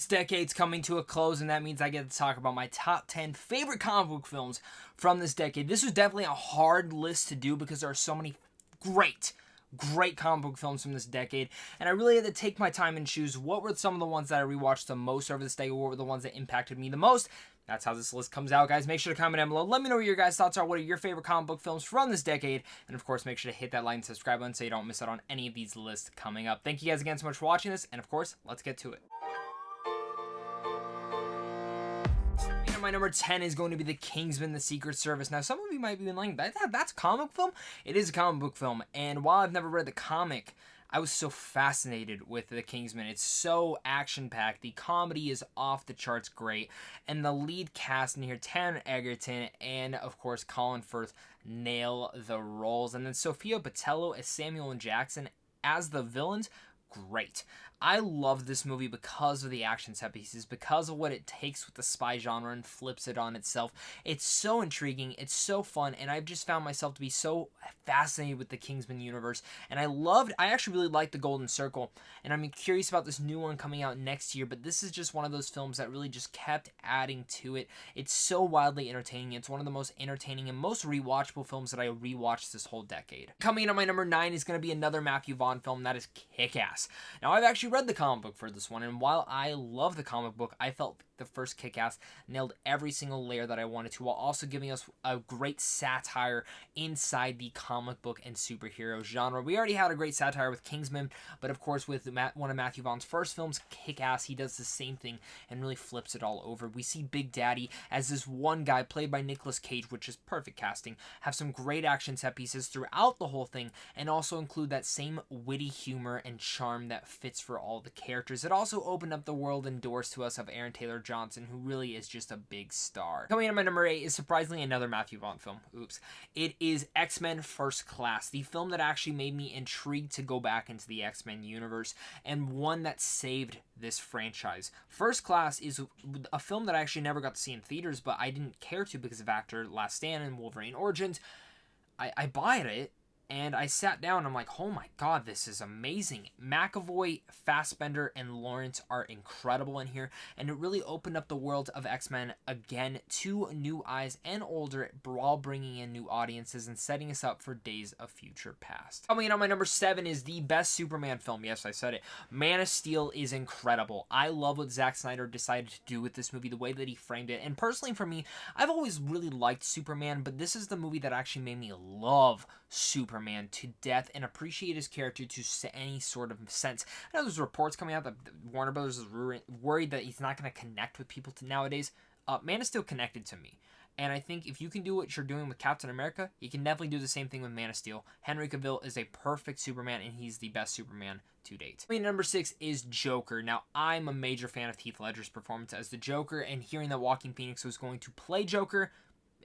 This decade's coming to a close, and that means I get to talk about my top 10 favorite comic book films from this decade. This was definitely a hard list to do because there are so many great comic book films from this decade, and I really had to take my time and choose what were some of the ones that I rewatched the most over this decade, what were the ones that impacted me the most. That's how this list comes out, guys. Make sure to comment down below. Let me know what your guys' thoughts are. What are your favorite comic book films from this decade? And, of course, make sure to hit that like and subscribe button so you don't miss out on any of these lists coming up. Thank you guys again so much for watching this, and, of course, let's get to it. My number 10 is going to be The Kingsmen, The Secret Service. Now, some of you might be like, that's a comic book film? It is a comic book film, and while I've never read the comic, I was so fascinated with The Kingsmen. It's so action-packed. The comedy is off the charts great, and the lead cast in here, Taron Egerton and, of course, Colin Firth, nail the roles. And then Sophia Boutella as Samuel and Jackson as the villains, great. I love this movie because of the action set pieces, because of what it takes with the spy genre and flips it on itself. It's so intriguing, it's so fun, and I've just found myself to be so fascinated with the Kingsman universe. And I actually really like The Golden Circle, and I'm curious about this new one coming out next year, but this is just one of those films that really just kept adding to it. It's so wildly entertaining. It's one of the most entertaining and most rewatchable films that I rewatched this whole decade. Coming in at my number 9 is going to be another Matthew Vaughn film, that is KickAss. Now, I've actually read the comic book for this one, and while I love the comic book, I felt the first KickAss nailed every single layer that I wanted to, while also giving us a great satire inside the comic book and superhero genre. We already had a great satire with Kingsman, but of course with one of Matthew Vaughn's first films, KickAss, he does the same thing and really flips it all over. We see Big Daddy as this one guy played by Nicolas Cage, which is perfect casting, have some great action set pieces throughout the whole thing, and also include that same witty humor and charm that fits for all the characters. It also opened up the world and doors to us of Aaron Taylor Johnson, who really is just a big star. Coming in at my number 8 is surprisingly another Matthew Vaughn film. Oops. It is X-Men First Class, the film that actually made me intrigued to go back into the X-Men universe, and one that saved this franchise. First Class is a film that I actually never got to see in theaters, but I didn't care to because of actor Last Stand and Wolverine Origins. I bought it, and I sat down and I'm like, oh my god, this is amazing. McAvoy, Fassbender, and Lawrence are incredible in here, and it really opened up the world of X-Men again to new eyes and older, while bringing in new audiences and setting us up for Days of Future Past. Coming in on my number 7 is the best Superman film. Yes, I said it. Man of Steel is incredible. I love what Zack Snyder decided to do with this movie, the way that he framed it, and personally for me, I've always really liked Superman, but this is the movie that actually made me love Superman to death and appreciate his character to any sort of sense. I know there's reports coming out that Warner Brothers is worried that he's not going to connect with people nowadays. Man is still connected to me. And I think if you can do what you're doing with Captain America, you can definitely do the same thing with Man of Steel. Henry Cavill is a perfect Superman, and he's the best Superman to date. Number 6 is Joker. Now, I'm a major fan of Heath Ledger's performance as the Joker, and hearing that Joaquin Phoenix was going to play Joker,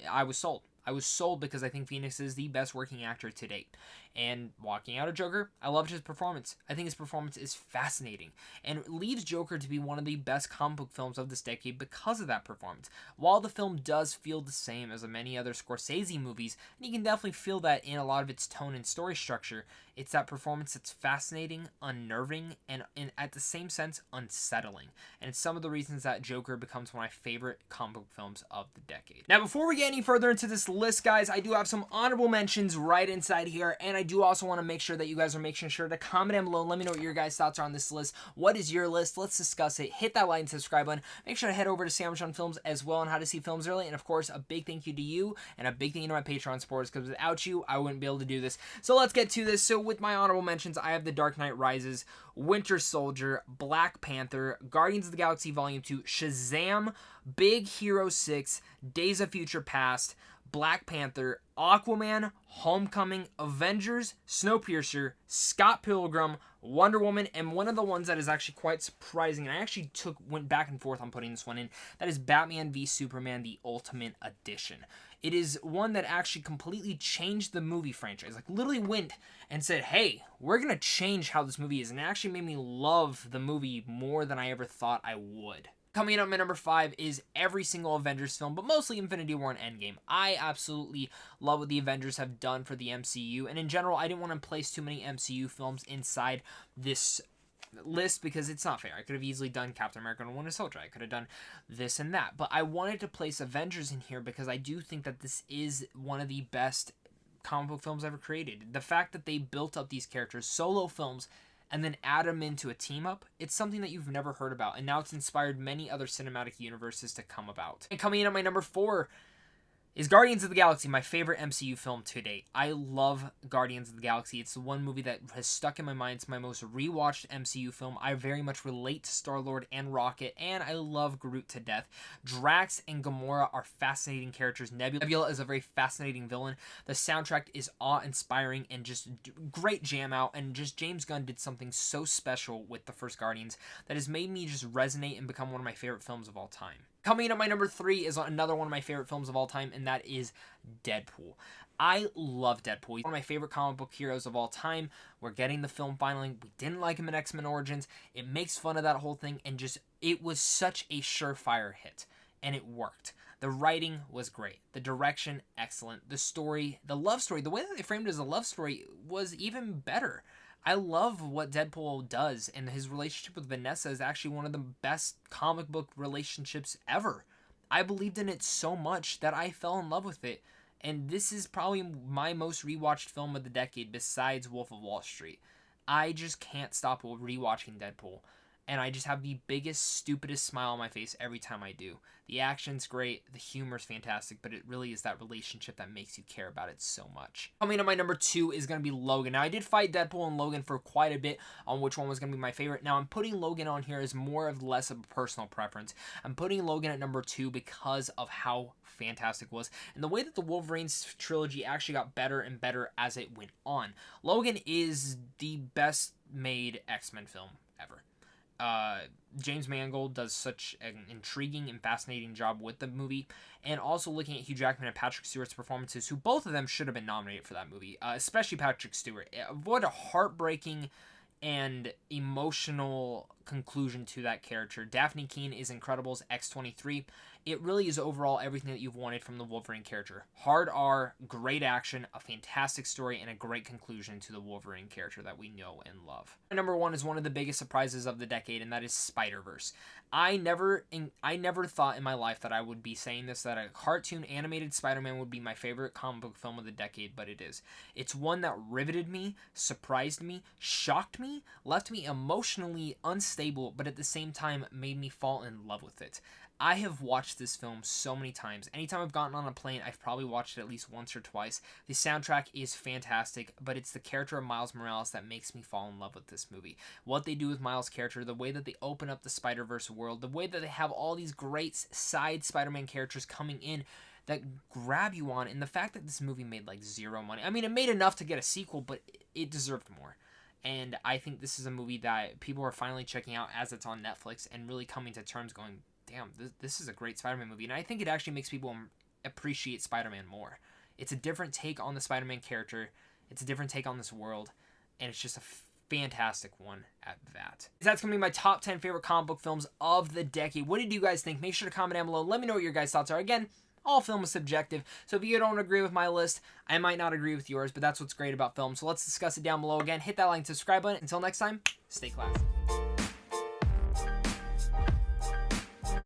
I was sold. I was sold because I think Phoenix is the best working actor to date. And walking out of Joker, I loved his performance. I think his performance is fascinating, and it leaves Joker to be one of the best comic book films of this decade because of that performance. While the film does feel the same as many other Scorsese movies, and you can definitely feel that in a lot of its tone and story structure, it's that performance that's fascinating, unnerving, and at the same sense, unsettling. And it's some of the reasons that Joker becomes one of my favorite comic book films of the decade. Now, before we get any further into this list, guys, I do have some honorable mentions right inside here, and I do also want to make sure that you guys are making sure to comment down below. Let me know what your guys' thoughts are on this list. What is your list? Let's discuss it. Hit that like and subscribe button. Make sure to head over to Sandwich on Films as well on how to see films early. And of course, a big thank you to you and a big thank you to my Patreon supporters, because without you, I wouldn't be able to do this. So let's get to this. So with my honorable mentions, I have The Dark Knight Rises, Winter Soldier, Black Panther, Guardians of the Galaxy Volume 2, Shazam, Big Hero 6, Days of Future Past, Black Panther, Aquaman, Homecoming, Avengers, Snowpiercer, Scott Pilgrim, Wonder Woman, and one of the ones that is actually quite surprising, and I actually went back and forth on putting this one in, that is Batman v Superman, the Ultimate Edition. It is one that actually completely changed the movie franchise. Like, literally went and said, hey, we're going to change how this movie is, and it actually made me love the movie more than I ever thought I would. Coming in at my number 5 is every single Avengers film, but mostly Infinity War and Endgame. I absolutely love what the Avengers have done for the MCU, and in general, I didn't want to place too many MCU films inside this list because it's not fair. I could have easily done Captain America and Winter Soldier. I could have done this and that. But I wanted to place Avengers in here because I do think that this is one of the best comic book films ever created. The fact that they built up these characters, solo films, and then add them into a team up, it's something that you've never heard about. And now it's inspired many other cinematic universes to come about. And coming in at my number 4 is Guardians of the Galaxy, my favorite MCU film to date. I love Guardians of the Galaxy. It's the one movie that has stuck in my mind. It's my most rewatched MCU film. I very much relate to Star-Lord and Rocket, and I love Groot to death. Drax and Gamora are fascinating characters. Nebula is a very fascinating villain. The soundtrack is awe-inspiring and just great jam out, and just James Gunn did something so special with the first Guardians that has made me just resonate and become one of my favorite films of all time. Coming in at my number 3 is another one of my favorite films of all time, and that is Deadpool. I love Deadpool. He's one of my favorite comic book heroes of all time. We're getting the film finally. We didn't like him in X-Men Origins. It makes fun of that whole thing, and just, it was such a surefire hit, and it worked. The writing was great. The direction, excellent. The story, the love story, the way that they framed it as a love story was even better. I love what Deadpool does, and his relationship with Vanessa is actually one of the best comic book relationships ever. I believed in it so much that I fell in love with it, and this is probably my most rewatched film of the decade besides Wolf of Wall Street. I just can't stop rewatching Deadpool, and I just have the biggest, stupidest smile on my face every time I do. The action's great, the humor's fantastic, but it really is that relationship that makes you care about it so much. Coming to my number 2 is going to be Logan. Now, I did fight Deadpool and Logan for quite a bit on which one was going to be my favorite. Now, I'm putting Logan on here as more of less of a personal preference. I'm putting Logan at number 2 because of how fantastic it was, and the way that the Wolverine trilogy actually got better and better as it went on. Logan is the best made X-Men film ever. James Mangold does such an intriguing and fascinating job with the movie, and also looking at Hugh Jackman and Patrick Stewart's performances, who both of them should have been nominated for that movie, especially Patrick Stewart. What a heartbreaking and emotional conclusion to that character. Daphne Keane is incredible as X-23. It really is overall everything that you've wanted from the Wolverine character. Hard R, great action, a fantastic story, and a great conclusion to the Wolverine character that we know and love. Number 1 is one of the biggest surprises of the decade, and that is Spiderverse. I never thought in my life that I would be saying this, that a cartoon animated Spider-Man would be my favorite comic book film of the decade, but it is. It's one that riveted me, surprised me, shocked me, left me emotionally unstable, but at the same time made me fall in love with it. I have watched this film so many times. Anytime I've gotten on a plane, I've probably watched it at least once or twice. The soundtrack is fantastic, but it's the character of Miles Morales that makes me fall in love with this movie. What they do with Miles' character, the way that they open up the Spider-Verse world, the way that they have all these great side Spider-Man characters coming in that grab you on, and the fact that this movie made like zero money. I mean, it made enough to get a sequel, but it deserved more. And I think this is a movie that people are finally checking out as it's on Netflix and really coming to terms going, damn, this is a great Spider-Man movie. And I think it actually makes people appreciate Spider-Man more. It's a different take on the Spider-Man character. It's a different take on this world. And it's just a fantastic one at that. That's going to be my top 10 favorite comic book films of the decade. What did you guys think? Make sure to comment down below. Let me know what your guys' thoughts are. Again, all film is subjective, so if you don't agree with my list, I might not agree with yours, but that's what's great about film. So let's discuss it down below. Again, hit that like and subscribe button. Until next time, stay classy.